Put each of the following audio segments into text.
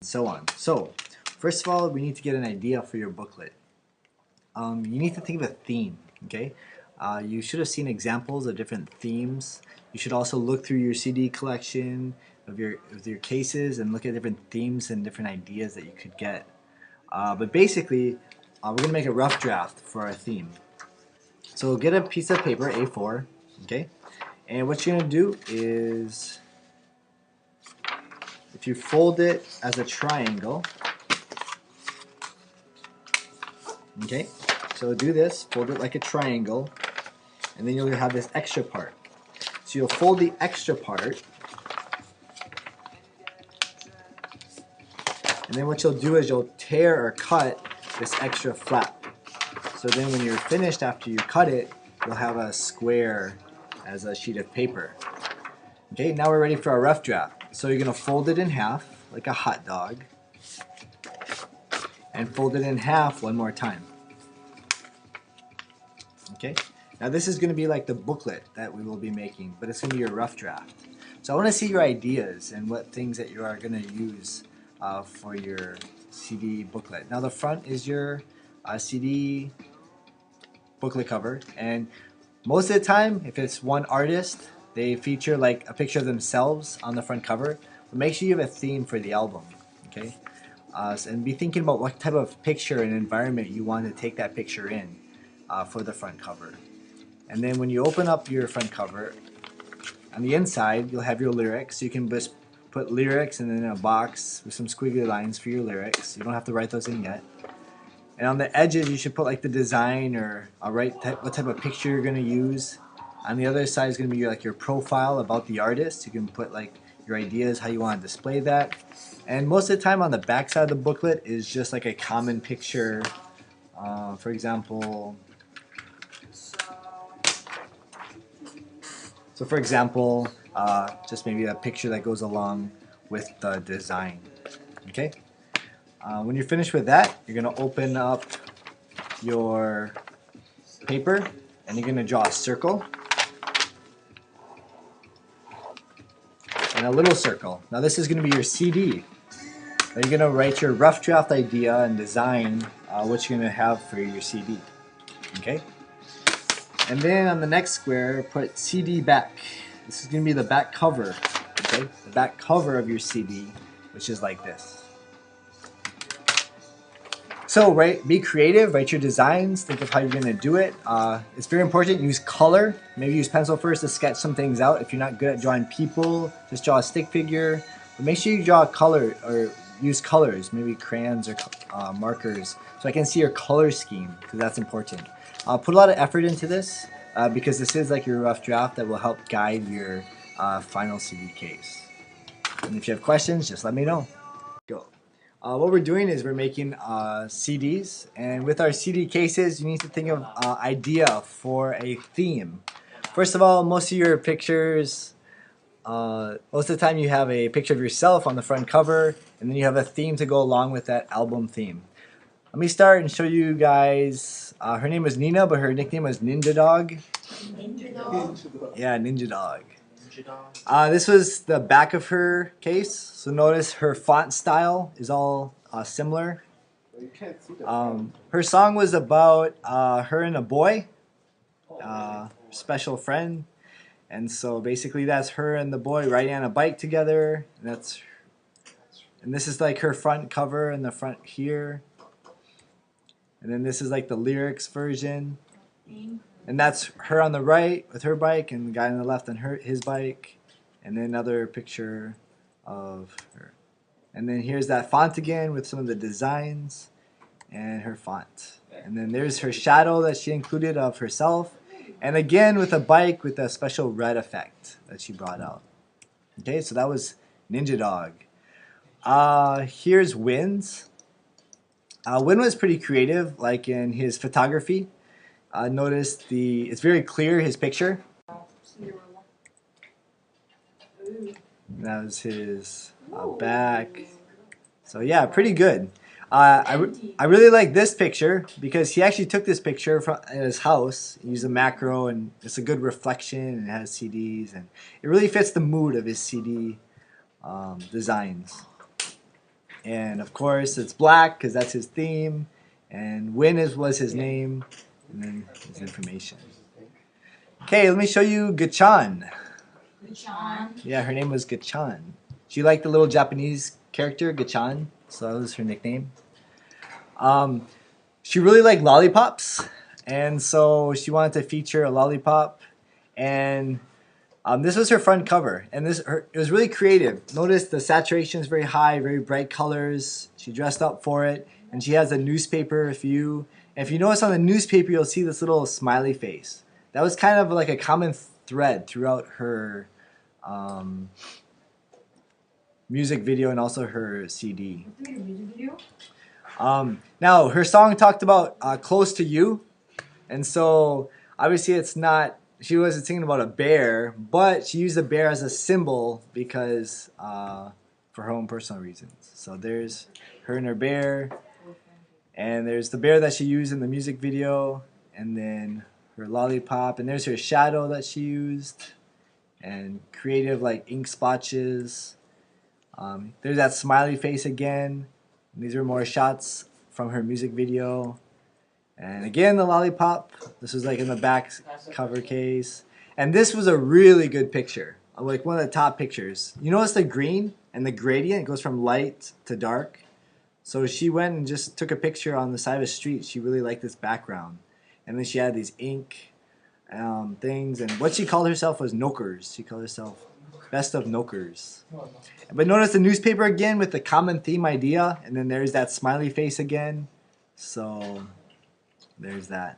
so on. So, first of all, we need to get an idea for your booklet. You need to think of a theme, okay? You should have seen examples of different themes. You should also look through your CD collection of your cases and look at different themes and different ideas that you could get. But basically, we're going to make a rough draft for our theme. So get a piece of paper, A4, okay? And what you're going to do is, if you fold it as a triangle, okay? So do this, fold it like a triangle, and then you'll have this extra part. So you'll fold the extra part, and then what you'll do is you'll tear or cut this extra flap. So then when you're finished after you cut it, you'll have a square as a sheet of paper. Okay, now we're ready for our rough draft. So you're going to fold it in half like a hot dog, and fold it in half one more time. Okay, now this is going to be like the booklet that we will be making, but it's going to be your rough draft. So I want to see your ideas and what things that you are going to use for your CD booklet. Now the front is your CD booklet cover, and most of the time, if it's one artist, they feature like a picture of themselves on the front cover. But make sure you have a theme for the album, okay? And be thinking about what type of picture and environment you want to take that picture in for the front cover. And then when you open up your front cover, on the inside you'll have your lyrics. So you can just put lyrics and then in a box with some squiggly lines for your lyrics. You don't have to write those in yet. And on the edges you should put like the design, or what type of picture you're going to use. On the other side is going to be like your profile about the artist. You can put like your ideas, how you want to display that. And most of the time on the back side of the booklet is just like a common picture. For example, just maybe a picture that goes along with the design. Okay? When you're finished with that, you're going to open up your paper and you're going to draw a circle and a little circle. Now this is going to be your CD. Now you're going to write your rough draft idea and design what you're going to have for your CD. Okay? And then on the next square, put CD back. This is going to be the back cover. Okay? The back cover of your CD, which is like this. So be creative, write your designs, think of how you're going to do it. It's very important, use color. Maybe use pencil first to sketch some things out. If you're not good at drawing people, just draw a stick figure. But make sure you draw a color or use colors, maybe crayons or markers, so I can see your color scheme, because that's important. Put a lot of effort into this because this is like your rough draft that will help guide your final CD case. And if you have questions, just let me know. Go. What we're doing is we're making CDs, and with our CD cases you need to think of idea for a theme. First of all, most of your pictures, most of the time you have a picture of yourself on the front cover, and then you have a theme to go along with that album theme. Let me start and show you guys. Her name was Nina, but her nickname was Ninja Dog. Ninja Dog? Yeah, Ninja Dog. This was the back of her case, so notice her font style is all similar. Her song was about her and a boy, special friend, and so basically that's her and the boy riding on a bike together, and this is like her front cover in the front here, and then this is like the lyrics version. And that's her on the right with her bike, and the guy on the left on his bike, and then another picture of her. And then here's that font again with some of the designs and her font. And then there's her shadow that she included of herself, and again with a bike with a special red effect that she brought out. Okay, so that was Ninja Dog. Here's Wynn's. Wynn was pretty creative, like in his photography. Notice it's very clear, his picture. That was his back. So yeah, pretty good. I really like this picture because he actually took this picture from his house. He used a macro, and it's a good reflection, and it has CDs, and it really fits the mood of his CD designs. And of course, it's black because that's his theme. And was his name. And then his information. Okay, let me show you Gachan. Gachan? Yeah, her name was Gachan. She liked the little Japanese character, Gachan. So that was her nickname. She really liked lollipops. And so she wanted to feature a lollipop. And this was her front cover, and it was really creative. Notice the saturation is very high, very bright colors. She dressed up for it, and she has a newspaper view. And if you notice on the newspaper, you'll see this little smiley face. That was kind of like a common thread throughout her music video and also her CD. Now, her song talked about close to you, and so obviously it's not. She wasn't singing about a bear, but she used a bear as a symbol because for her own personal reasons. So there's her and her bear, and there's the bear that she used in the music video, and then her lollipop, and there's her shadow that she used, and creative like ink splotches. There's that smiley face again. These are more shots from her music video. And again, the lollipop. This was like in the back cover case. And this was a really good picture. Like one of the top pictures. You notice the green and the gradient? It goes from light to dark. So she went and just took a picture on the side of the street. She really liked this background. And then she had these ink things. And what she called herself was Nokers. She called herself Best of Nokers. But notice the newspaper again with the common theme idea. And then there's that smiley face again. So there's that.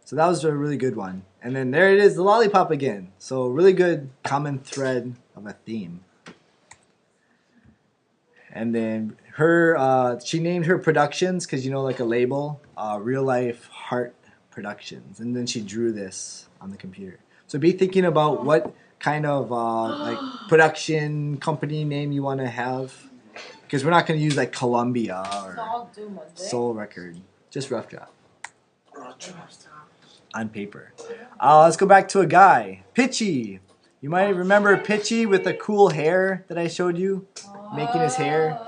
So that was a really good one. And then there it is, the lollipop again. So really good common thread of a theme. And then her, she named her productions because you know, like a label, Real Life Heart Productions. And then she drew this on the computer. So be thinking about what kind of like production company name you want to have, because we're not going to use like Columbia or Soul Record, just rough draft. On paper. Let's go back to a guy. Pitchy. You might remember Pitchy with the cool hair that I showed you, making his hair.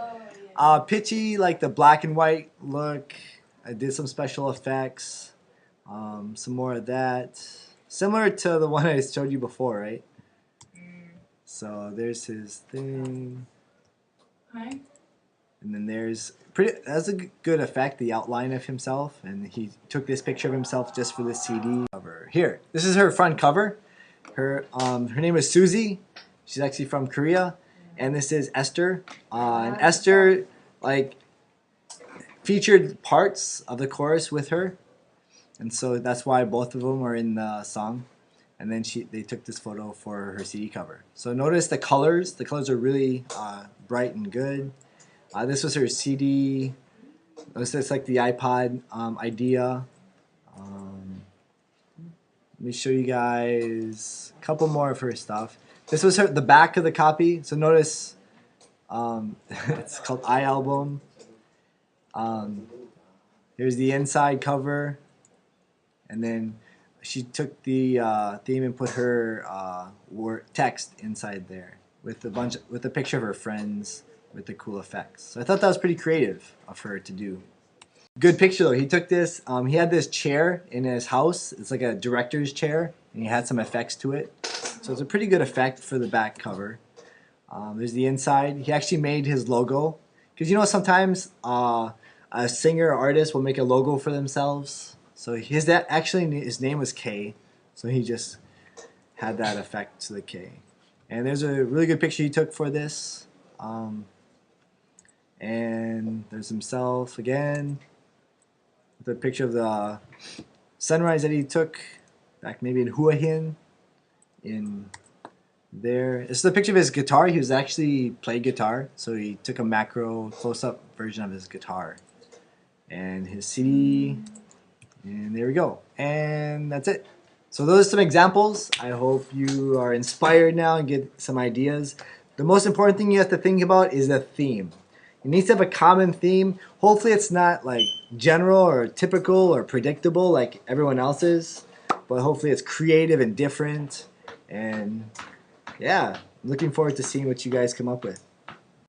Pitchy, like the black and white look. I did some special effects. Some more of that. Similar to the one I showed you before, right? So there's his thing. Hi. And then that's a good effect, the outline of himself, and he took this picture of himself just for the CD cover. Here, this is her front cover. Her name is Susie. She's actually from Korea, and this is Esther. And Esther like featured parts of the chorus with her, and so that's why both of them are in the song. And then they took this photo for her CD cover. So notice the colors. The colors are really bright and good. This was her CD. This is like the iPod idea. Let me show you guys a couple more of her stuff. This was the back of the copy. So notice it's called iAlbum. Here's the inside cover. And then she took the theme and put her text inside there with a picture of her friends with the cool effects. So I thought that was pretty creative of her to do. Good picture though. He took this, he had this chair in his house. It's like a director's chair, and he had some effects to it. So it's a pretty good effect for the back cover. There's the inside. He actually made his logo. Because you know sometimes a singer or artist will make a logo for themselves. So his name was K. So he just had that effect to the K. And there's a really good picture he took for this. And there's himself again with a picture of the sunrise that he took back maybe in Hua Hin in there. This is a picture of his guitar. He was actually played guitar, so he took a macro close-up version of his guitar. And his CD, and there we go. And that's it. So those are some examples. I hope you are inspired now and get some ideas. The most important thing you have to think about is the theme. It needs to have a common theme. Hopefully it's not like general or typical or predictable like everyone else's, but hopefully it's creative and different. And yeah, I'm looking forward to seeing what you guys come up with.